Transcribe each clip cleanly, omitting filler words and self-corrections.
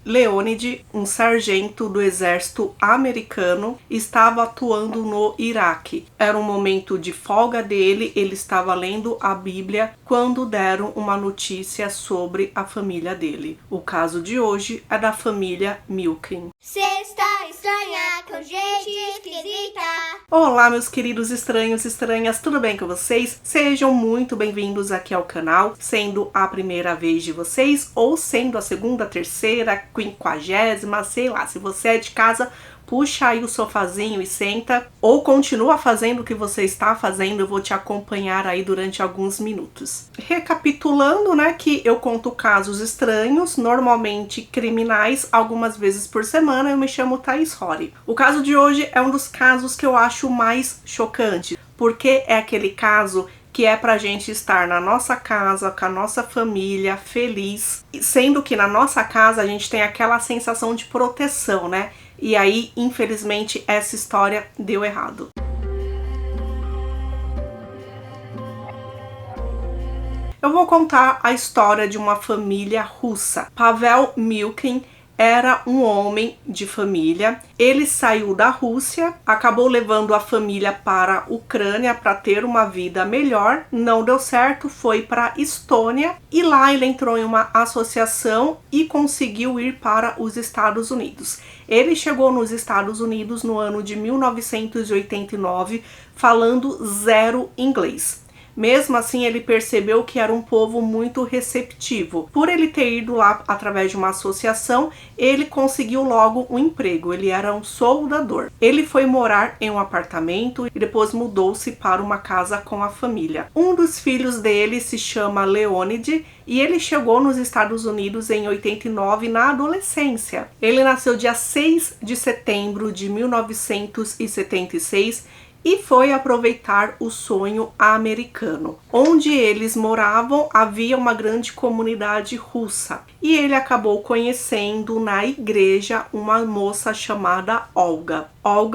Leonid, um sargento do exército americano, estava atuando no Iraque. Era um momento de folga dele, ele estava lendo a Bíblia quando deram uma notícia sobre a família dele. O caso de hoje é da família Milken. Sexta estranha com gente esquisita. Olá, meus queridos estranhos e estranhas, tudo bem com vocês? Sejam muito bem-vindos aqui ao canal, sendo a primeira vez de vocês ou sendo a segunda, terceira, 50ª, sei lá. Se você é de casa, puxa aí o sofazinho e senta, ou continua fazendo o que você está fazendo, eu vou te acompanhar aí durante alguns minutos. Recapitulando, né, que eu conto casos estranhos, normalmente criminais, algumas vezes por semana. Eu me chamo Thaís Rory. O caso de hoje é um dos casos que eu acho mais chocante, porque é aquele caso que é pra gente estar na nossa casa, com a nossa família, feliz, sendo que na nossa casa a gente tem aquela sensação de proteção, né? E aí, infelizmente, essa história deu errado. Eu vou contar a história de uma família russa. Pavel Milken era um homem de família. Ele saiu da Rússia, acabou levando a família para a Ucrânia para ter uma vida melhor. Não deu certo, foi para a Estônia e lá ele entrou em uma associação e conseguiu ir para os Estados Unidos. Ele chegou nos Estados Unidos no ano de 1989, falando zero inglês. Mesmo assim, ele percebeu que era um povo muito receptivo. Por ele ter ido lá através de uma associação, ele conseguiu logo um emprego. Ele era um soldador. Ele foi morar em um apartamento e depois mudou-se para uma casa com a família. Um dos filhos dele se chama Leonid e ele chegou nos Estados Unidos em 89 na adolescência. Ele nasceu dia 6 de setembro de 1976 e foi aproveitar o sonho americano. Onde eles moravam havia uma grande comunidade russa e ele acabou conhecendo na igreja uma moça chamada Olga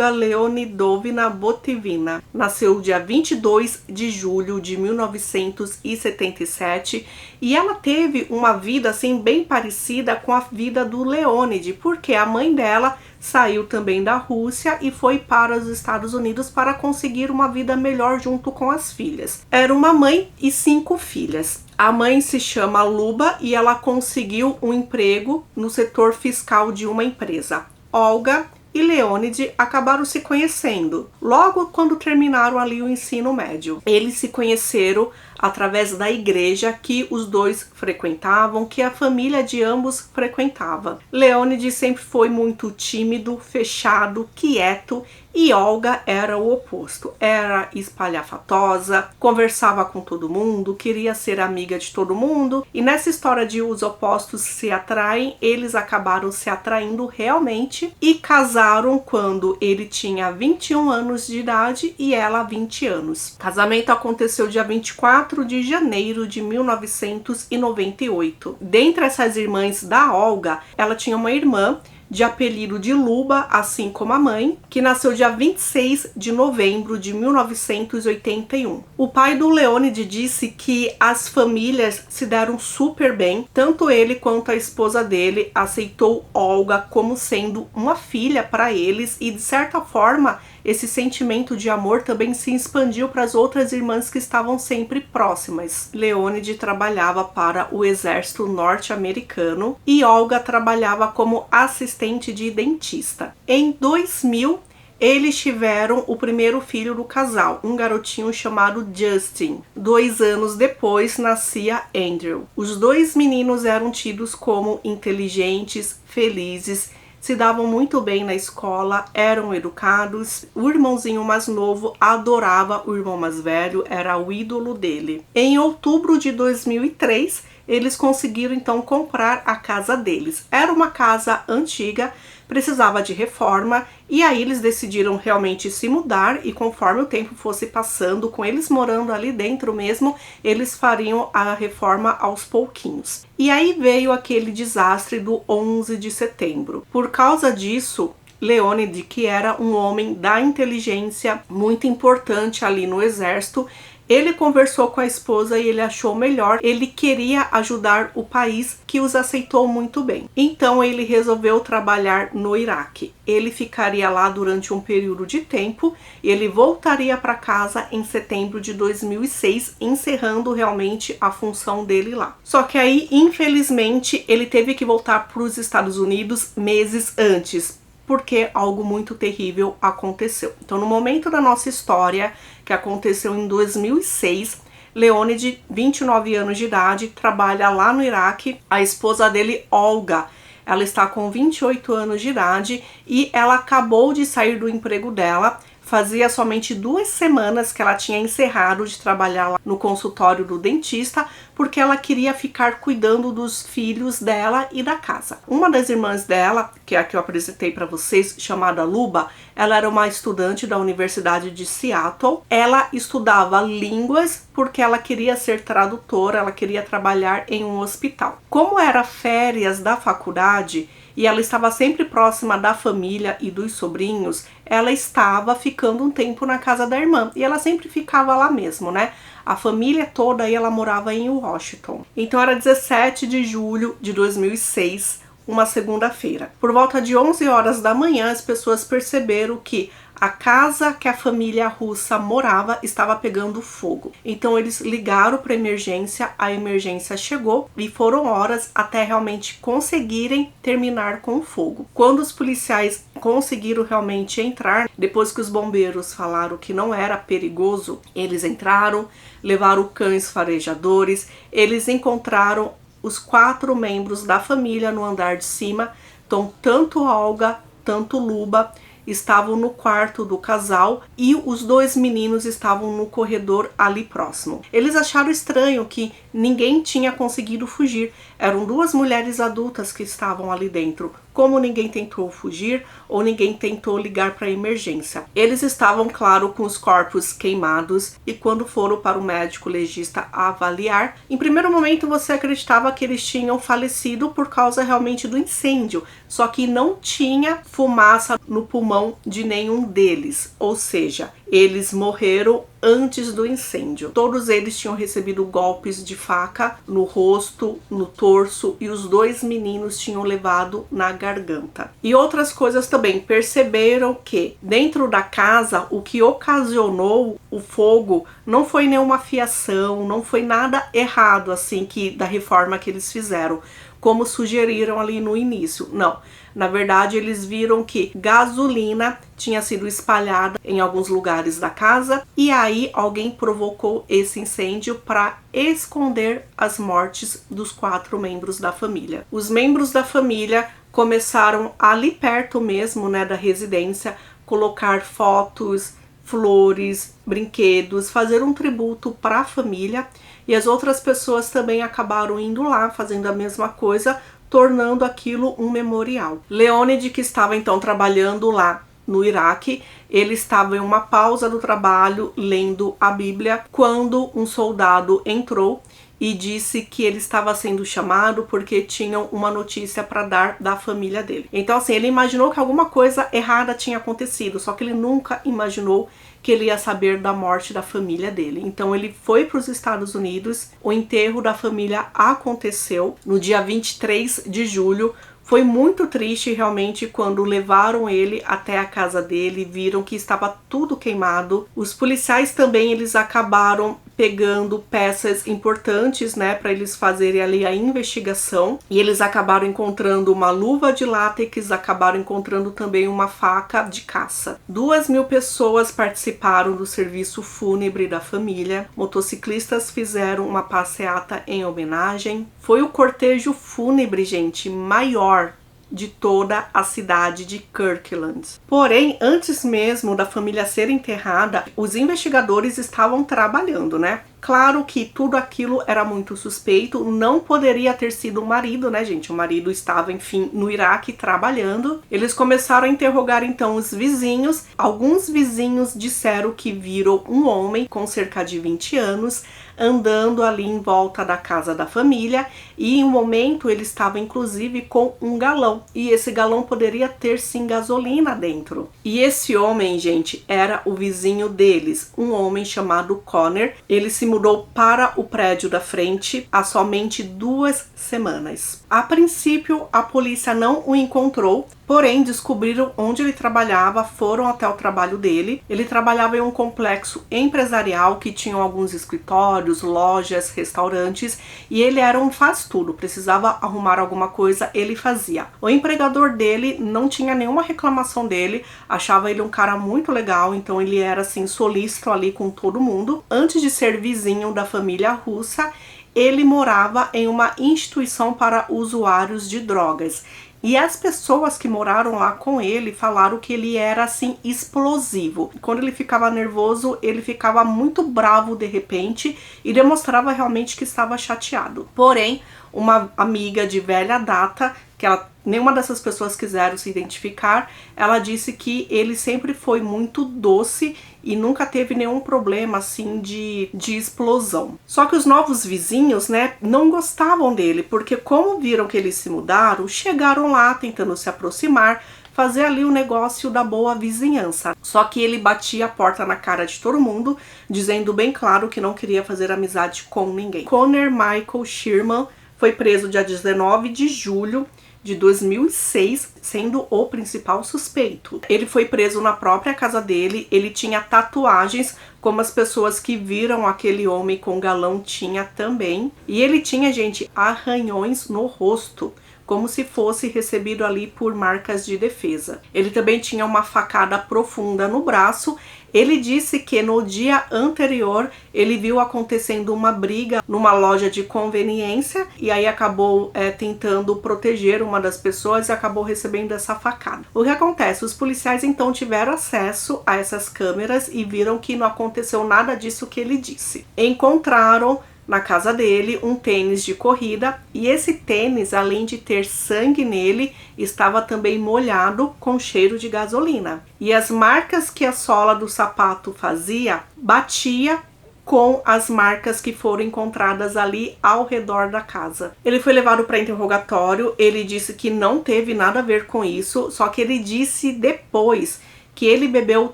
Leonidovna Botivina. Nasceu dia 22 de julho de 1977 e ela teve uma vida assim bem parecida com a vida do Leonid, porque a mãe dela saiu também da Rússia e foi para os Estados Unidos para conseguir uma vida melhor junto com as filhas. Era uma mãe e 5 filhas. A mãe se chama Luba e ela conseguiu um emprego no setor fiscal de uma empresa. Olga e Leonid acabaram se conhecendo logo quando terminaram ali o ensino médio. Eles se conheceram através da igreja que os dois frequentavam, que a família de ambos frequentava. Leonid sempre foi muito tímido, fechado, quieto, e Olga era o oposto. Era espalhafatosa, conversava com todo mundo, queria ser amiga de todo mundo, e nessa história de os opostos se atraem, eles acabaram se atraindo realmente e casaram quando ele tinha 21 anos de idade e ela 20 anos. O casamento aconteceu dia 24 de janeiro de 1998. Dentre essas irmãs da Olga, ela tinha uma irmã de apelido de Luba, assim como a mãe, que nasceu dia 26 de novembro de 1981. O pai do Leonid disse que as famílias se deram super bem, tanto ele quanto a esposa dele aceitou Olga como sendo uma filha para eles e, de certa forma, esse sentimento de amor também se expandiu para as outras irmãs que estavam sempre próximas. Leonid trabalhava para o exército norte-americano e Olga trabalhava como assistente de dentista. Em 2000, eles tiveram o primeiro filho do casal, um garotinho chamado Justin. 2 anos depois, nascia Andrew. Os 2 meninos eram tidos como inteligentes, felizes, se davam muito bem na escola, eram educados. O irmãozinho mais novo adorava o irmão mais velho, era o ídolo dele. Em outubro de 2003, eles conseguiram então comprar a casa deles. Era uma casa antiga, precisava de reforma, e aí eles decidiram realmente se mudar, e conforme o tempo fosse passando, com eles morando ali dentro mesmo, eles fariam a reforma aos pouquinhos. E aí veio aquele desastre do 11 de setembro. Por causa disso, Leonid, que era um homem da inteligência muito importante ali no exército, Ele conversou com a esposa e ele achou melhor. Ele queria ajudar o país, que os aceitou muito bem. Então ele resolveu trabalhar no Iraque. Ele ficaria lá durante um período de tempo e ele voltaria para casa em setembro de 2006, encerrando realmente a função dele lá. Só que aí, infelizmente, ele teve que voltar para os Estados Unidos meses antes, porque algo muito terrível aconteceu. Então, no momento da nossa história, que aconteceu em 2006, Leone, de 29 anos de idade, trabalha lá no Iraque. A esposa dele, Olga, ela está com 28 anos de idade e ela acabou de sair do emprego dela. Fazia somente 2 semanas que ela tinha encerrado de trabalhar lá no consultório do dentista, porque ela queria ficar cuidando dos filhos dela e da casa. Uma das irmãs dela, que é a que eu apresentei para vocês, chamada Luba, ela era uma estudante da Universidade de Seattle. Ela estudava línguas porque ela queria ser tradutora, ela queria trabalhar em um hospital. Como era férias da faculdade, e ela estava sempre próxima da família e dos sobrinhos, ela estava ficando um tempo na casa da irmã. E ela sempre ficava lá mesmo, né? A família toda aí, ela morava em Washington. Então era 17 de julho de 2006, uma segunda-feira. Por volta de 11 horas da manhã, as pessoas perceberam que a casa que a família russa morava estava pegando fogo. Então eles ligaram para a emergência chegou e foram horas até realmente conseguirem terminar com o fogo. Quando os policiais conseguiram realmente entrar, depois que os bombeiros falaram que não era perigoso, eles entraram, levaram cães farejadores, eles encontraram os 4 membros da família no andar de cima. Então tanto Olga, tanto Luba estavam no quarto do casal e os 2 meninos estavam no corredor ali próximo. Eles acharam estranho que ninguém tinha conseguido fugir. Eram 2 mulheres adultas que estavam ali dentro. Como ninguém tentou fugir ou ninguém tentou ligar para a emergência. Eles estavam, claro, com os corpos queimados e quando foram para o médico legista avaliar, em primeiro momento você acreditava que eles tinham falecido por causa realmente do incêndio, só que não tinha fumaça no pulmão de nenhum deles, ou seja, eles morreram antes do incêndio. Todos eles tinham recebido golpes de faca no rosto, no torso e os 2 meninos tinham levado na garganta. E outras coisas também, perceberam que dentro da casa o que ocasionou o fogo não foi nenhuma fiação, não foi nada errado assim que da reforma que eles fizeram, como sugeriram ali no início. Não, na verdade eles viram que gasolina tinha sido espalhada em alguns lugares da casa e aí alguém provocou esse incêndio para esconder as mortes dos 4 membros da família. Os membros da família começaram ali perto mesmo, né, da residência, colocar fotos, flores, brinquedos, fazer um tributo para a família. E as outras pessoas também acabaram indo lá, fazendo a mesma coisa, tornando aquilo um memorial. Leonid, que estava então trabalhando lá no Iraque, ele estava em uma pausa do trabalho, lendo a Bíblia, quando um soldado entrou e disse que ele estava sendo chamado porque tinham uma notícia para dar da família dele. Então assim, ele imaginou que alguma coisa errada tinha acontecido, só que ele nunca imaginou que ele ia saber da morte da família dele. Então ele foi para os Estados Unidos, o enterro da família aconteceu no dia 23 de julho, foi muito triste realmente quando levaram ele até a casa dele, viram que estava tudo queimado. Os policiais também, eles acabaram pegando peças importantes, né, para eles fazerem ali a investigação. E eles acabaram encontrando uma luva de látex, acabaram encontrando também uma faca de caça. 2.000 pessoas participaram do serviço fúnebre da família. Motociclistas fizeram uma passeata em homenagem. Foi o cortejo fúnebre, gente, maior de toda a cidade de Kirkland. Porém, antes mesmo da família ser enterrada, os investigadores estavam trabalhando, né? Claro que tudo aquilo era muito suspeito, não poderia ter sido o marido, né, gente? O marido estava, enfim, no Iraque trabalhando. Eles começaram a interrogar então os vizinhos. Alguns vizinhos disseram que viram um homem com cerca de 20 anos andando ali em volta da casa da família, e em um momento ele estava inclusive com um galão, e esse galão poderia ter sim gasolina dentro. E esse homem, gente, era o vizinho deles, um homem chamado Conner. Ele se mudou para o prédio da frente há somente 2 semanas. A princípio, a polícia não o encontrou, porém descobriram onde ele trabalhava, foram até o trabalho dele. Ele trabalhava em um complexo empresarial que tinha alguns escritórios, lojas, restaurantes, e ele era um faz-tudo, precisava arrumar alguma coisa, ele fazia. O empregador dele não tinha nenhuma reclamação dele, achava ele um cara muito legal, então ele era assim solícito ali com todo mundo. Antes de ser vizinho da família russa, ele morava em uma instituição para usuários de drogas. E as pessoas que moraram lá com ele falaram que ele era assim explosivo. Quando ele ficava nervoso, ele ficava muito bravo de repente e demonstrava realmente que estava chateado. Porém, uma amiga de velha data, que nenhuma dessas pessoas quiseram se identificar, ela disse que ele sempre foi muito doce e nunca teve nenhum problema assim de explosão. Só que os novos vizinhos, né, não gostavam dele, porque como viram que eles se mudaram, chegaram lá tentando se aproximar, fazer ali o negócio da boa vizinhança. Só que ele batia a porta na cara de todo mundo, dizendo bem claro que não queria fazer amizade com ninguém. Conner Michael Sherman foi preso dia 19 de julho de 2006, sendo o principal suspeito. Ele foi preso na própria casa dele, ele tinha tatuagens, como as pessoas que viram aquele homem com galão tinha também. E ele tinha, gente, arranhões no rosto, como se fosse recebido ali por marcas de defesa. Ele também tinha uma facada profunda no braço. Ele disse que no dia anterior ele viu acontecendo uma briga numa loja de conveniência e aí acabou tentando proteger uma das pessoas e acabou recebendo essa facada. O que acontece? Os policiais então tiveram acesso a essas câmeras e viram que não aconteceu nada disso que ele disse. Encontraram na casa dele um tênis de corrida, e esse tênis, além de ter sangue nele, estava também molhado com cheiro de gasolina. E as marcas que a sola do sapato fazia batia com as marcas que foram encontradas ali ao redor da casa. Ele foi levado para interrogatório, ele disse que não teve nada a ver com isso, só que ele disse depois que ele bebeu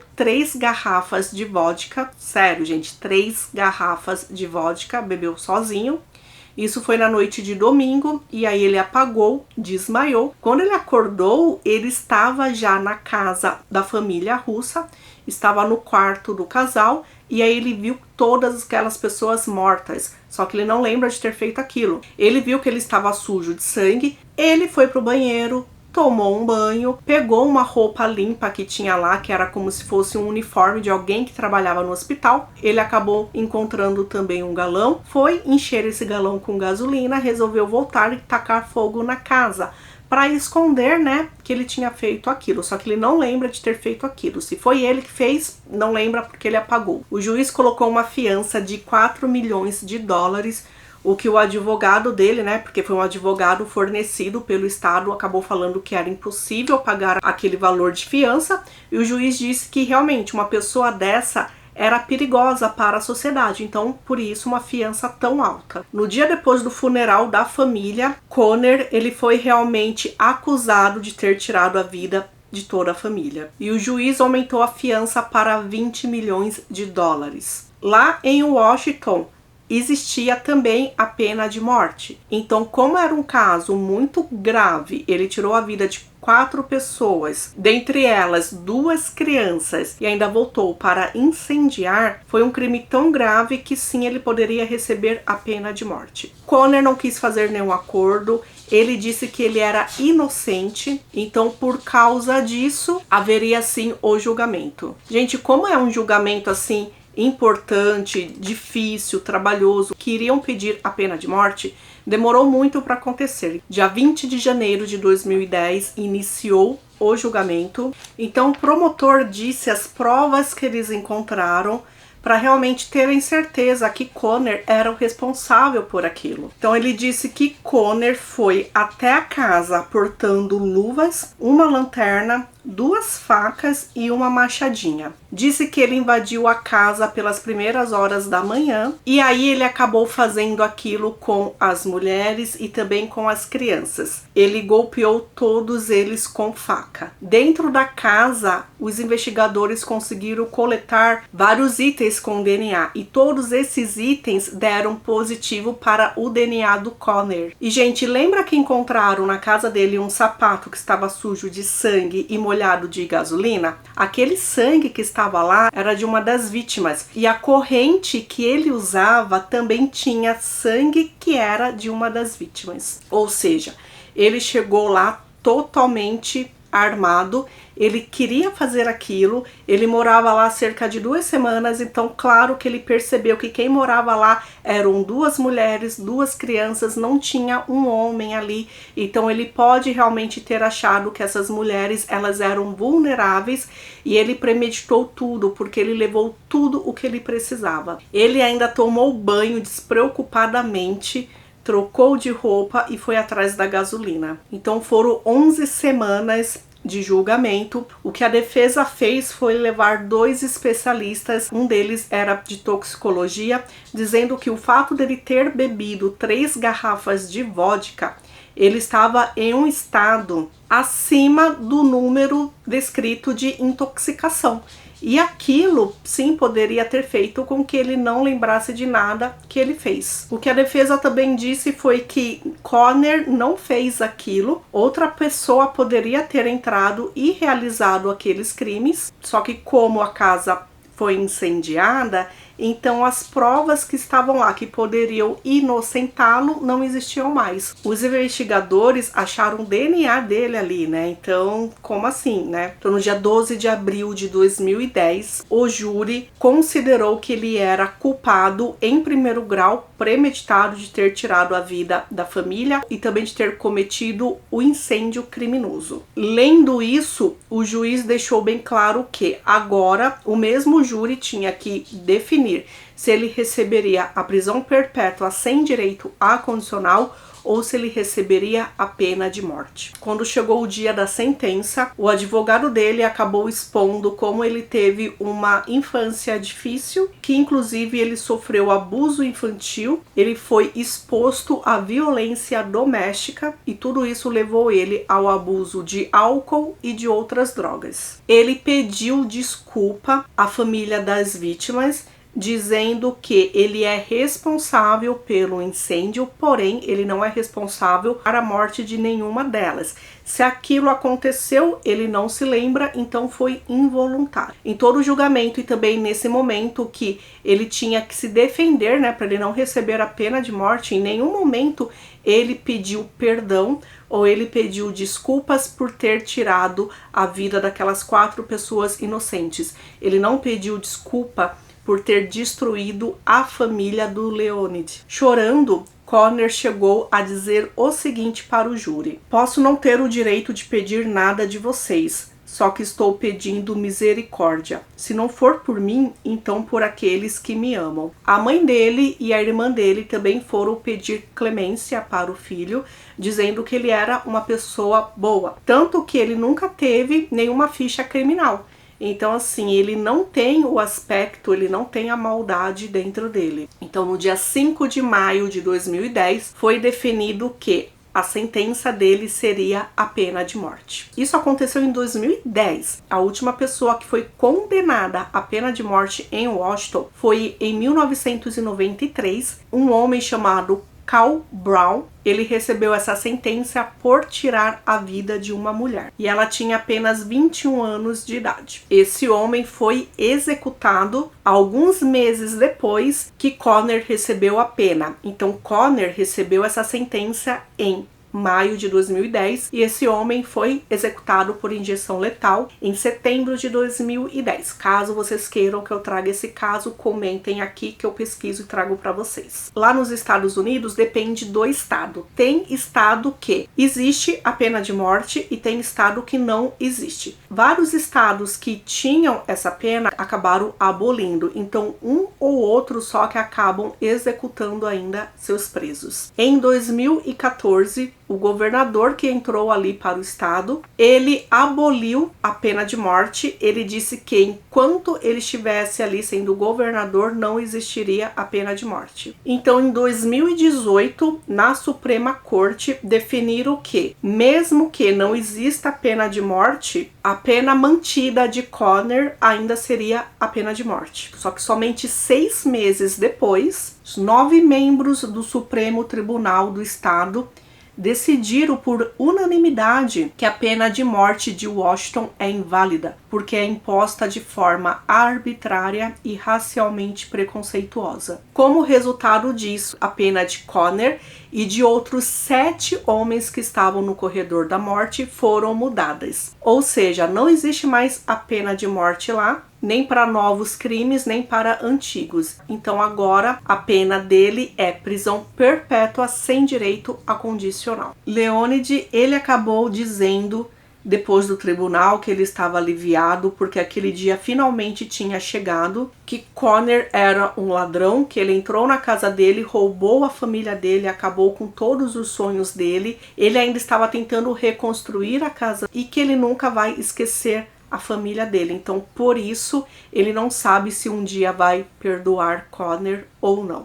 3 garrafas de vodka. Sério, gente, 3 garrafas de vodka, bebeu sozinho. Isso foi na noite de domingo, e aí ele apagou, desmaiou. Quando ele acordou, ele estava já na casa da família russa, estava no quarto do casal, e aí ele viu todas aquelas pessoas mortas, só que ele não lembra de ter feito aquilo. Ele viu que ele estava sujo de sangue, ele foi pro banheiro, tomou um banho, pegou uma roupa limpa que tinha lá, que era como se fosse um uniforme de alguém que trabalhava no hospital. Ele acabou encontrando também um galão, foi encher esse galão com gasolina, resolveu voltar e tacar fogo na casa para esconder, né, que ele tinha feito aquilo. Só que ele não lembra de ter feito aquilo. Se foi ele que fez, não lembra porque ele apagou. O juiz colocou uma fiança de 4 milhões de dólares, o que o advogado dele, né, porque foi um advogado fornecido pelo Estado, acabou falando que era impossível pagar aquele valor de fiança, e o juiz disse que realmente uma pessoa dessa era perigosa para a sociedade, então por isso uma fiança tão alta. No dia depois do funeral da família, Conner, ele foi realmente acusado de ter tirado a vida de toda a família. E o juiz aumentou a fiança para 20 milhões de dólares. Lá em Washington, existia também a pena de morte. Então, como era um caso muito grave, ele tirou a vida de 4 pessoas, dentre elas 2 crianças, e ainda voltou para incendiar, foi um crime tão grave que sim, ele poderia receber a pena de morte. Conner não quis fazer nenhum acordo, ele disse que ele era inocente, então por causa disso haveria sim o julgamento. Gente, como é um julgamento assim importante, difícil, trabalhoso, que iriam pedir a pena de morte, demorou muito para acontecer. Dia 20 de janeiro de 2010 iniciou o julgamento. Então o promotor disse as provas que eles encontraram para realmente terem certeza que Conner era o responsável por aquilo. Então ele disse que Conner foi até a casa portando luvas, uma lanterna, 2 facas e uma machadinha. Disse que ele invadiu a casa pelas primeiras horas da manhã e aí ele acabou fazendo aquilo com as mulheres e também com as crianças. Ele golpeou todos eles com faca. Dentro da casa, os investigadores conseguiram coletar vários itens com DNA e todos esses itens deram positivo para o DNA do Conner. E gente, lembra que encontraram na casa dele um sapato que estava sujo de sangue e molhado de gasolina? Aquele sangue que estava lá era de uma das vítimas e a corrente que ele usava também tinha sangue que era de uma das vítimas. Ou seja, ele chegou lá totalmente armado, ele queria fazer aquilo, ele morava lá cerca de 2 semanas, então claro que ele percebeu que quem morava lá eram 2 mulheres, 2 crianças, não tinha um homem ali, então ele pode realmente ter achado que essas mulheres, elas eram vulneráveis e ele premeditou tudo, porque ele levou tudo o que ele precisava. Ele ainda tomou banho despreocupadamente, trocou de roupa e foi atrás da gasolina. Então foram 11 semanas de julgamento. O que a defesa fez foi levar 2 especialistas, um deles era de toxicologia, dizendo que o fato dele ter bebido 3 garrafas de vodka, ele estava em um estado acima do número descrito de intoxicação. E aquilo, sim, poderia ter feito com que ele não lembrasse de nada que ele fez. O que a defesa também disse foi que Conner não fez aquilo, outra pessoa poderia ter entrado e realizado aqueles crimes, só que como a casa foi incendiada, então as provas que estavam lá, que poderiam inocentá-lo, não existiam mais. Os investigadores acharam o DNA dele ali, né? Então, como assim, né? Então, no dia 12 de abril de 2010, o júri considerou que ele era culpado em primeiro grau, premeditado de ter tirado a vida da família e também de ter cometido o incêndio criminoso. Lendo isso, o juiz deixou bem claro que agora o mesmo júri tinha que definir se ele receberia a prisão perpétua sem direito à condicional ou se ele receberia a pena de morte. Quando chegou o dia da sentença, o advogado dele acabou expondo como ele teve uma infância difícil, que inclusive ele sofreu abuso infantil, ele foi exposto à violência doméstica e tudo isso levou ele ao abuso de álcool e de outras drogas. Ele pediu desculpa à família das vítimas, dizendo que ele é responsável pelo incêndio, porém ele não é responsável para a morte de nenhuma delas. Se aquilo aconteceu, ele não se lembra, então foi involuntário. Em todo o julgamento e também nesse momento que ele tinha que se defender, né, para ele não receber a pena de morte, em nenhum momento ele pediu perdão ou ele pediu desculpas por ter tirado a vida daquelas 4 pessoas inocentes. Ele não pediu desculpa por ter destruído a família do Leonid. Chorando, Conner chegou a dizer o seguinte para o júri: posso não ter o direito de pedir nada de vocês, só que estou pedindo misericórdia. Se não for por mim, então por aqueles que me amam. A mãe dele e a irmã dele também foram pedir clemência para o filho, dizendo que ele era uma pessoa boa, tanto que ele nunca teve nenhuma ficha criminal. Então, assim, ele não tem o aspecto, ele não tem a maldade dentro dele. Então, no dia 5 de maio de 2010, foi definido que a sentença dele seria a pena de morte. Isso aconteceu em 2010. A última pessoa que foi condenada à pena de morte em Washington foi em 1993, um homem chamado Carl Brown. Ele recebeu essa sentença por tirar a vida de uma mulher. E ela tinha apenas 21 anos de idade. Esse homem foi executado alguns meses depois que Conner recebeu a pena. Então, Conner recebeu essa sentença em maio de 2010 e esse homem foi executado por injeção letal em setembro de 2010. Caso vocês queiram que eu traga esse caso, comentem aqui que eu pesquiso e trago para vocês. Lá nos Estados Unidos depende do estado. Tem estado que existe a pena de morte e tem estado que não existe. Vários estados que tinham essa pena acabaram abolindo, então um ou outro só que acabam executando ainda seus presos. Em 2014, o governador que entrou ali para o estado, ele aboliu a pena de morte. Ele disse que enquanto ele estivesse ali sendo governador, não existiria a pena de morte. Então, em 2018, na Suprema Corte, definiram que, mesmo que não exista a pena de morte, a pena mantida de Conner ainda seria a pena de morte. Só que somente 6 meses depois, os 9 membros do Supremo Tribunal do Estado decidiram por unanimidade que a pena de morte de Washington é inválida, porque é imposta de forma arbitrária e racialmente preconceituosa. Como resultado disso, a pena de Conner e de outros 7 homens que estavam no corredor da morte foram mudadas. Ou seja, não existe mais a pena de morte lá, nem para novos crimes, nem para antigos. Então agora a pena dele é prisão perpétua sem direito a condicional. Leonid, ele acabou dizendo depois do tribunal que ele estava aliviado porque aquele dia finalmente tinha chegado, que Conner era um ladrão, que ele entrou na casa dele, roubou a família dele, acabou com todos os sonhos dele, ele ainda estava tentando reconstruir a casa e que ele nunca vai esquecer a família dele. Então, por isso, ele não sabe se um dia vai perdoar Conner ou não.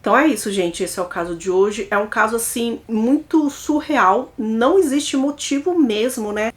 Então é isso, gente, esse é o caso de hoje. É um caso, assim, muito surreal. Não existe motivo mesmo, né?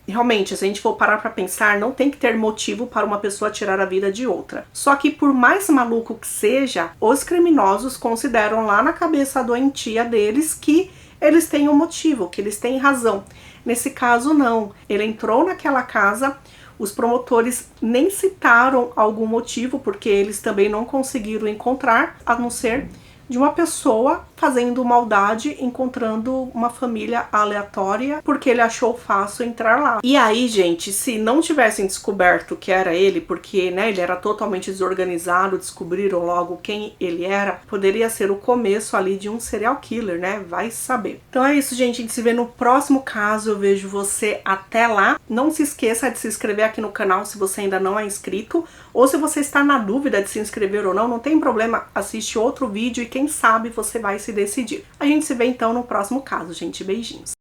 Realmente, se a gente for parar pra pensar, não tem que ter motivo para uma pessoa tirar a vida de outra. Só que por mais maluco que seja, os criminosos consideram lá na cabeça doentia deles que eles têm um motivo, que eles têm razão. Nesse caso, não. Ele entrou naquela casa, os promotores nem citaram algum motivo, porque eles também não conseguiram encontrar, a não ser de uma pessoa fazendo maldade, encontrando uma família aleatória, porque ele achou fácil entrar lá. E aí, gente, se não tivessem descoberto que era ele, porque, né, ele era totalmente desorganizado, descobriram logo quem ele era, poderia ser o começo ali de um serial killer, né? Vai saber. Então é isso, gente. A gente se vê no próximo caso. Eu vejo você até lá. Não se esqueça de se inscrever aqui no canal se você ainda não é inscrito, ou se você está na dúvida de se inscrever ou não, não tem problema, assiste outro vídeo e quem sabe você vai se decidir. A gente se vê então no próximo caso, gente. Beijinhos.